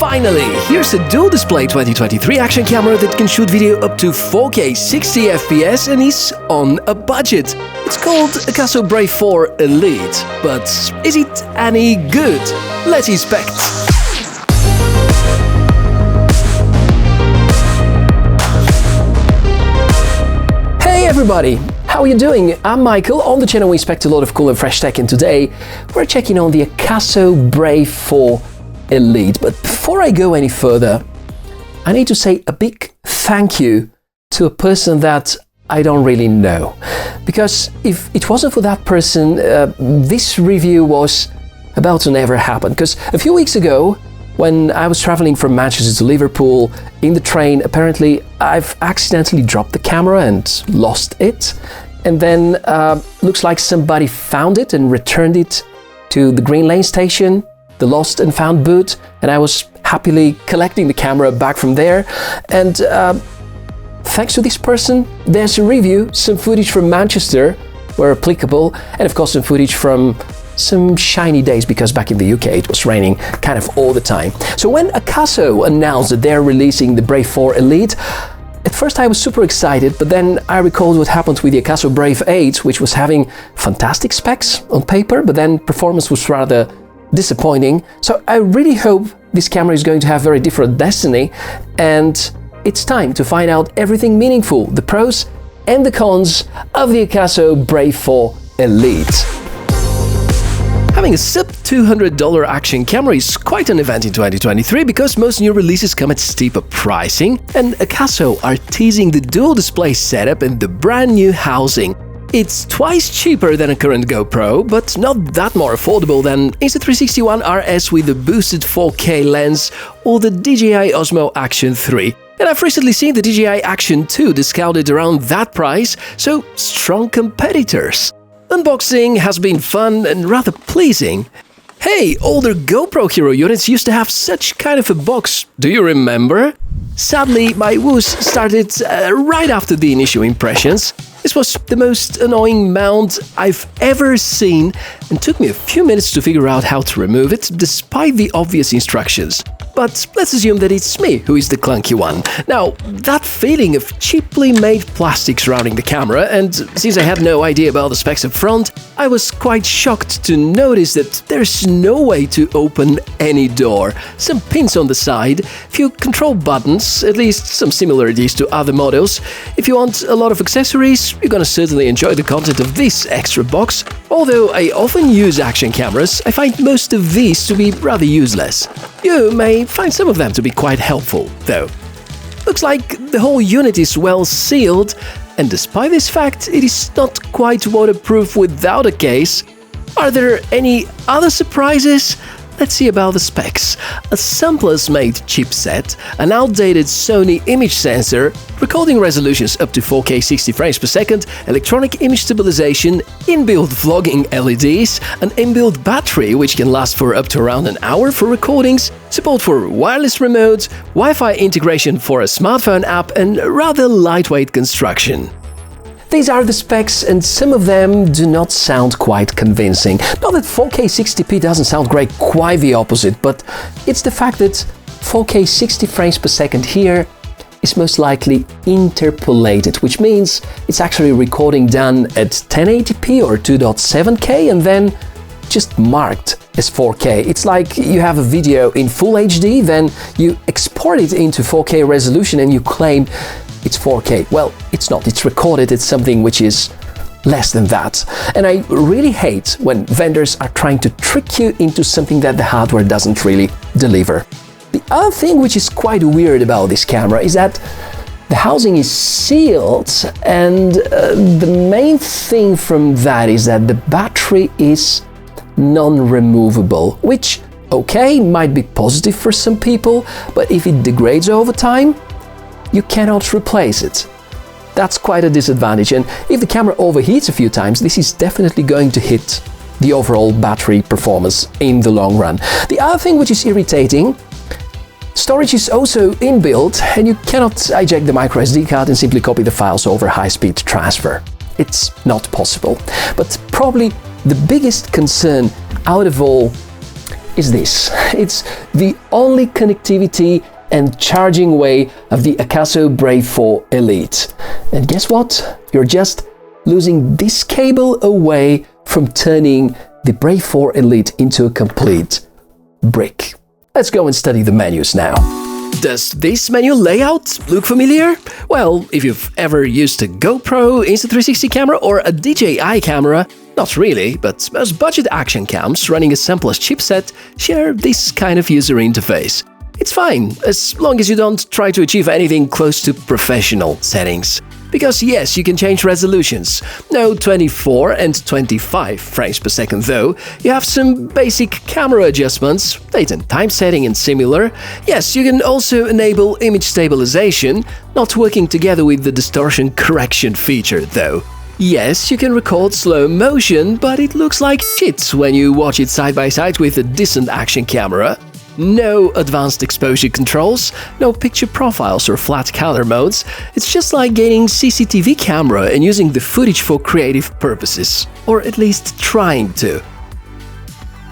Finally, here's a dual display 2023 action camera that can shoot video up to 4K 60 FPS and is on a budget. It's called Akaso Brave 4 Elite, but is it any good? Let's inspect. Hey everybody! How are you doing? I'm Michael. On the channel we inspect a lot of cool and fresh tech, and today we're checking on the Akaso Brave 4 Elite. But before I go any further, I need to say a big thank you to a person that I don't really know. Because if it wasn't for that person, this review was about to never happen. Because a few weeks ago, when I was traveling from Manchester to Liverpool in the train, apparently I've accidentally dropped the camera and lost it. And then looks like somebody found it and returned it to the Green Lane station, the lost and found boot, and I was happily collecting the camera back from there. And thanks to this person, there's a review, some footage from Manchester where applicable, and of course some footage from some shiny days, because back in the UK it was raining kind of all the time. So when Akaso announced that they're releasing the Brave 4 Elite, at first I was super excited, but then I recalled what happened with the Akaso Brave 8, which was having fantastic specs on paper, but then performance was rather disappointing. So I really hope this camera is going to have very different destiny, and it's time to find out everything meaningful, the pros and the cons of the Akaso Brave 4 Elite. Having a sub $200 action camera is quite an event in 2023 because most new releases come at steeper pricing, and Akaso are teasing the dual display setup and the brand new housing. It's twice cheaper than a current GoPro, but not that more affordable than Insta360 ONE RS with a boosted 4K lens or the DJI Osmo Action 3. And I've recently seen the DJI Action 2 discounted around that price, so strong competitors. Unboxing has been fun and rather pleasing. Hey, older GoPro Hero units used to have such kind of a box, do you remember? Sadly, my woos started right after the initial impressions. This was the most annoying mount I've ever seen and took me a few minutes to figure out how to remove it, despite the obvious instructions. But let's assume that it's me who is the clunky one. Now, that feeling of cheaply made plastic surrounding the camera, and since I had no idea about the specs up front, I was quite shocked to notice that there's no way to open any door. Some pins on the side, few control buttons, at least some similarities to other models. If you want a lot of accessories, you're gonna certainly enjoy the content of this extra box. Although I often use action cameras, I find most of these to be rather useless. You may find some of them to be quite helpful, though. Looks like the whole unit is well sealed, and despite this fact, it is not quite waterproof without a case. Are there any other surprises? Let's see about the specs. A Samplers-made chipset, an outdated Sony image sensor, recording resolutions up to 4K 60 frames per second, electronic image stabilization, inbuilt vlogging LEDs, an inbuilt battery which can last for up to around an hour for recordings, support for wireless remote, Wi-Fi integration for a smartphone app, and rather lightweight construction. These are the specs, and some of them do not sound quite convincing. Not that 4K 60p doesn't sound great, quite the opposite, but it's the fact that 4K 60 frames per second here is most likely interpolated, which means it's actually recording done at 1080p or 2.7K and then just marked as 4K. It's like you have a video in full HD, then you export it into 4K resolution and you claim it's 4K. Well, it's not. It's recorded at something which is less than that. And I really hate when vendors are trying to trick you into something that the hardware doesn't really deliver. The other thing which is quite weird about this camera is that the housing is sealed, and the main thing from that is that the battery is non-removable, which, okay, might be positive for some people, but if it degrades over time, you cannot replace it. That's quite a disadvantage, and if the camera overheats a few times, this is definitely going to hit the overall battery performance in the long run. The other thing which is irritating, storage is also inbuilt, and you cannot eject the microSD card and simply copy the files over high-speed transfer. It's not possible. But probably the biggest concern out of all is this. It's the only connectivity and charging way of the Akaso Brave 4 Elite. And guess what? You're just losing this cable away from turning the Brave 4 Elite into a complete brick. Let's go and study the menus now. Does this menu layout look familiar? Well, if you've ever used a GoPro, Insta360 camera or a DJI camera, not really, but most budget action cams running a simplest chipset share this kind of user interface. It's fine, as long as you don't try to achieve anything close to professional settings. Because yes, you can change resolutions. No 24 and 25 frames per second though. You have some basic camera adjustments, date and time setting and similar. Yes, you can also enable image stabilization, not working together with the distortion correction feature though. Yes, you can record slow motion, but it looks like shit when you watch it side by side with a decent action camera. No advanced exposure controls, no picture profiles or flat color modes. It's just like getting CCTV camera and using the footage for creative purposes. Or at least trying to.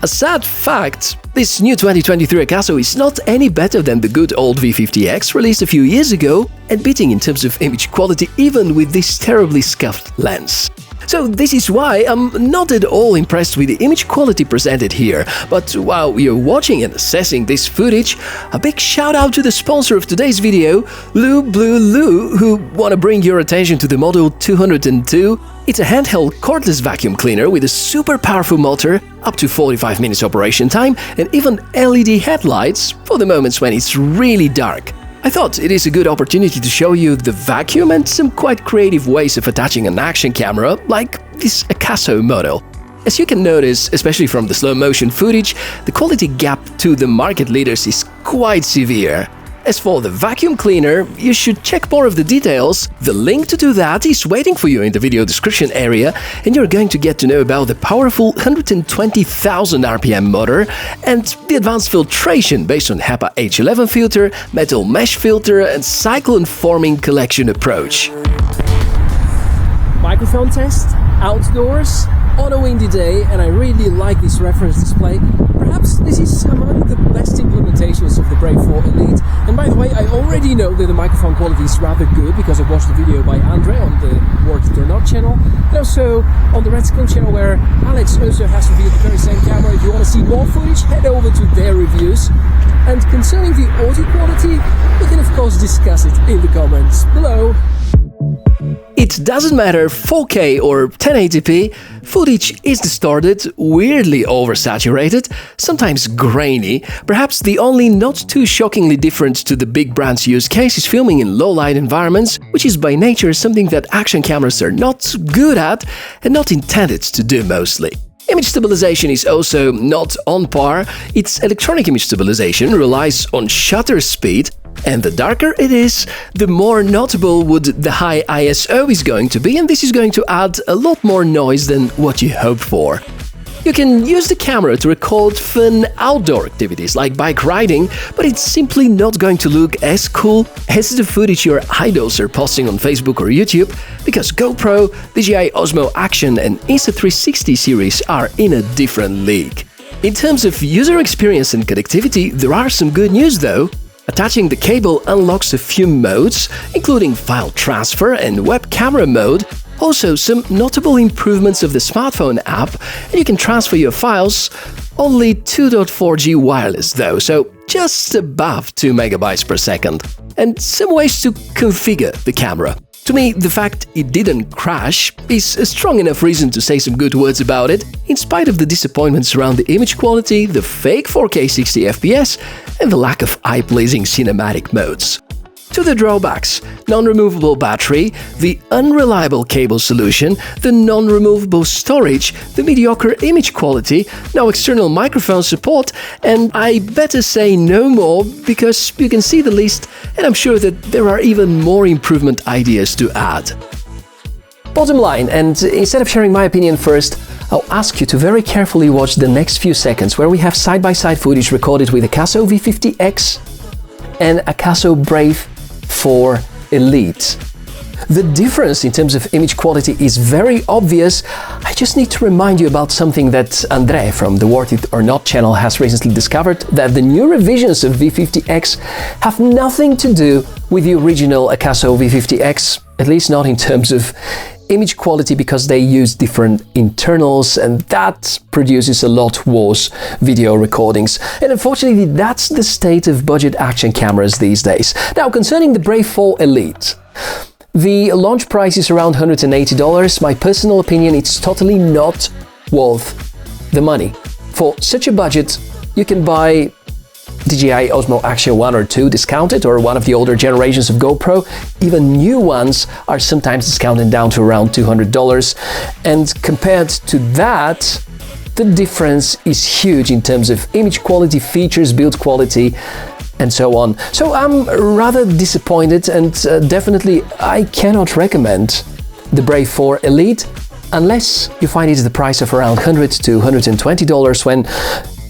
A sad fact, this new 2023 Akaso is not any better than the good old V50X released a few years ago and beating in terms of image quality even with this terribly scuffed lens. So this is why I'm not at all impressed with the image quality presented here, but while you're watching and assessing this footage, a big shout out to the sponsor of today's video, Blue who wanna bring your attention to the Model 202. It's a handheld cordless vacuum cleaner with a super powerful motor, up to 45 minutes operation time, and even LED headlights for the moments when it's really dark. I thought it is a good opportunity to show you the vacuum and some quite creative ways of attaching an action camera, like this Akaso model. As you can notice, especially from the slow motion footage, the quality gap to the market leaders is quite severe. As for the vacuum cleaner, you should check more of the details. The link to do that is waiting for you in the video description area, and you're going to get to know about the powerful 120,000 RPM motor and the advanced filtration based on HEPA H11 filter, metal mesh filter and cyclone forming collection approach. Microphone test, outdoors, on a windy day, and I really like this reference display. Perhaps this is among the best implementations of the Brave 4 Elite. And by the way, I already know that the microphone quality is rather good because I watched the video by Andre on the Work It or Not channel, and also on the Red Skull channel where Alex also has reviewed the very same camera. If you want to see more footage, head over to their reviews. And concerning the audio quality, we can of course discuss it in the comments below. It doesn't matter 4K or 1080p, footage is distorted, weirdly oversaturated, sometimes grainy. Perhaps the only not too shockingly different to the big brand's use case is filming in low-light environments, which is by nature something that action cameras are not good at and not intended to do mostly. Image stabilization is also not on par. Its electronic image stabilization relies on shutter speed, and the darker it is, the more notable would the high ISO is going to be, and this is going to add a lot more noise than what you hoped for. You can use the camera to record fun outdoor activities like bike riding, but it's simply not going to look as cool as the footage your idols are posting on Facebook or YouTube, because GoPro, DJI Osmo Action and Insta360 series are in a different league. In terms of user experience and connectivity, there are some good news though. Attaching the cable unlocks a few modes, including file transfer and web camera mode, also some notable improvements of the smartphone app, and you can transfer your files, only 2.4G wireless though, so just above 2 MB per second, and some ways to configure the camera. To me, the fact it didn't crash is a strong enough reason to say some good words about it, in spite of the disappointments around the image quality, the fake 4K 60 FPS, and the lack of eye-pleasing cinematic modes. To the drawbacks: non-removable battery, the unreliable cable solution, the non-removable storage, the mediocre image quality, no external microphone support, and I better say no more because you can see the list and I'm sure that there are even more improvement ideas to add. Bottom line, and instead of sharing my opinion first, I'll ask you to very carefully watch the next few seconds where we have side-by-side footage recorded with Akaso V50X and Akaso Brave 4 Elite. The difference in terms of image quality is very obvious. I just need to remind you about something that André from the Worth It or Not channel has recently discovered, that the new revisions of V50X have nothing to do with the original Akaso V50X, at least not in terms of image quality, because they use different internals and that produces a lot worse video recordings. And unfortunately, that's the state of budget action cameras these days. Now, concerning the Brave 4 Elite, the launch price is around $180. My personal opinion, it's totally not worth the money. For such a budget, you can buy DJI Osmo Action 1 or 2 discounted, or one of the older generations of GoPro. Even new ones are sometimes discounted down to around $200. And compared to that, the difference is huge in terms of image quality, features, build quality, and so on. So I'm rather disappointed, and definitely I cannot recommend the Brave 4 Elite unless you find it at the price of around $100 to $120, when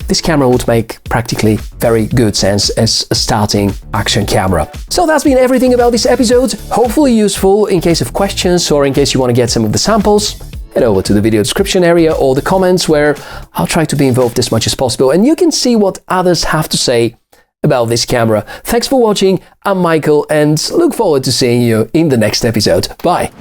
this camera would make practically very good sense as a starting action camera. So that's been everything about this episode. Hopefully useful. In case of questions or in case you want to get some of the samples, head over to the video description area or the comments, where I'll try to be involved as much as possible and you can see what others have to say about this camera. Thanks for watching. I'm Michael and look forward to seeing you in the next episode. Bye!